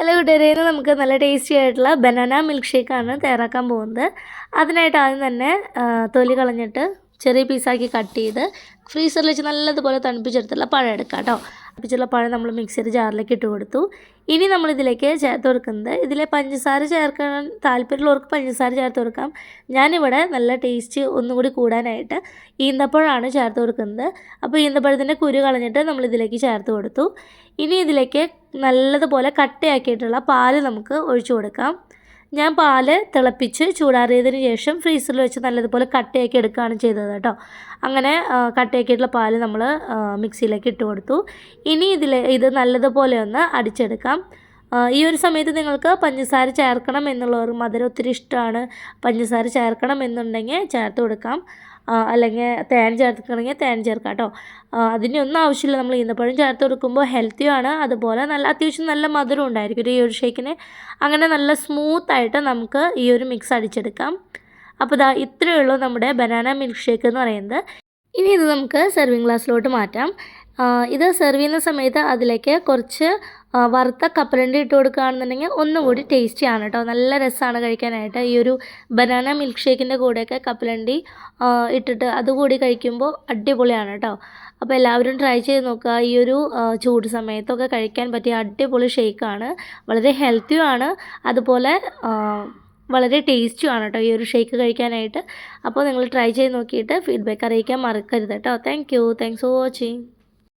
Hello കൂട്ടുകാരെ, ഇന്ന് നമുക്ക് നല്ല ടേസ്റ്റി ആയിട്ടുള്ള ബനാന മിൽക്ക് ഷേക്കാണ് തയ്യാറാക്കാൻ പോകുന്നത്. അതിനായിട്ട് ആദ്യം തന്നെ തൊലി കളഞ്ഞിട്ട് ചെറിയ പീസാക്കി കട്ട് ചെയ്ത് ഫ്രീസറിൽ വെച്ച് നല്ലതുപോലെ തണുപ്പിച്ചെടുത്തുള്ള പഴം എടുക്കാം കേട്ടോ. തണുപ്പിച്ചുള്ള പഴം നമ്മൾ മിക്സിയുടെ ജാറിലേക്ക് ഇട്ട് കൊടുത്തു. ഇനി നമ്മളിതിലേക്ക് ചേർത്ത് കൊടുക്കുന്നത്, ഇതിലെ പഞ്ചസാര ചേർക്കാൻ താല്പര്യമുള്ളവർക്ക് പഞ്ചസാര ചേർത്ത് കൊടുക്കാം. ഞാനിവിടെ നല്ല ടേസ്റ്റ് ഒന്നുകൂടി കൂടാനായിട്ട് ഈന്തപ്പഴമാണ് ചേർത്ത് കൊടുക്കുന്നത്. അപ്പോൾ ഈന്തപ്പഴത്തിൻ്റെ കുരു കളഞ്ഞിട്ട് നമ്മളിതിലേക്ക് ചേർത്ത് കൊടുത്തു. ഇനി ഇതിലേക്ക് നല്ലതുപോലെ കട്ടയാക്കിയിട്ടുള്ള പാല് നമുക്ക് ഒഴിച്ചു കൊടുക്കാം. ഞാൻ പാല് തിളപ്പിച്ച് ചൂടാറിയതിന് ശേഷം ഫ്രീസറിൽ വെച്ച് നല്ലതുപോലെ കട്ടയാക്കി എടുക്കുകയാണ് ചെയ്തത് കേട്ടോ. അങ്ങനെ കട്ടയാക്കിയിട്ടുള്ള പാല് നമ്മൾ മിക്സിയിലേക്ക് ഇട്ട് കൊടുത്തു. ഇനി ഇത് നല്ലതുപോലെ ഒന്ന് അടിച്ചെടുക്കാം. ഈ ഒരു സമയത്ത് നിങ്ങൾക്ക് പഞ്ചസാര ചേർക്കണം എന്നുള്ളവർ, മധുരം ഒത്തിരി ഇഷ്ടമാണ്, പഞ്ചസാര ചേർക്കണം എന്നുണ്ടെങ്കിൽ ചേർത്ത് കൊടുക്കാം. അല്ലെങ്കിൽ തേൻ ചേർക്കണമെങ്കിൽ തേൻ ചേർക്കാം കേട്ടോ. അതിനൊന്നും ആവശ്യമില്ല. നമ്മൾ ഈന്തപ്പഴം ചേർത്ത് കൊടുക്കുമ്പോൾ ഹെൽത്തിയാണ്, അതുപോലെ അത്യാവശ്യം നല്ല മധുരം ഉണ്ടായിരിക്കും ഈ ഒരു ഷേക്കിന്. അങ്ങനെ നല്ല സ്മൂത്തായിട്ട് നമുക്ക് ഈ ഒരു മിക്സ് അടിച്ചെടുക്കാം. അപ്പോൾ ഇത്രയേ ഉള്ളൂ നമ്മുടെ ബനാന മിൽക്ക് ഷേക്ക് എന്ന് പറയുന്നത്. ഇനി ഇത് നമുക്ക് സെർവിങ് ഗ്ലാസ്സിലോട്ട് മാറ്റാം. ഇത് സെർവ് ചെയ്യുന്ന സമയത്ത് അതിലേക്ക് കുറച്ച് വറുത്ത കപ്പലണ്ടി ഇട്ട് കൊടുക്കുകയാണെന്നുണ്ടെങ്കിൽ ഒന്നുകൂടി ടേസ്റ്റിയാണ് കേട്ടോ. നല്ല രസമാണ് കഴിക്കാനായിട്ട്. ഈ ഒരു ബനാന മിൽക്ക് ഷേക്കിൻ്റെ കൂടെയൊക്കെ കപ്പലണ്ടി ഇട്ടിട്ട് അതുകൂടി കഴിക്കുമ്പോൾ അടിപൊളിയാണ് കേട്ടോ. അപ്പോൾ എല്ലാവരും ട്രൈ ചെയ്ത് നോക്കുക. ഈ ഒരു ചൂട് സമയത്തൊക്കെ കഴിക്കാൻ പറ്റിയ അടിപൊളി ഷേക്കാണ്. വളരെ ഹെൽത്തിയുമാണ്, അതുപോലെ വളരെ ടേസ്റ്റിയാണ് കേട്ടോ ഈ ഒരു ഷേക്ക് കഴിക്കാനായിട്ട്. അപ്പോൾ നിങ്ങൾ ട്രൈ ചെയ്ത് നോക്കിയിട്ട് ഫീഡ്ബാക്ക് അറിയിക്കാൻ മറക്കരുത് കേട്ടോ. Thanks for watching.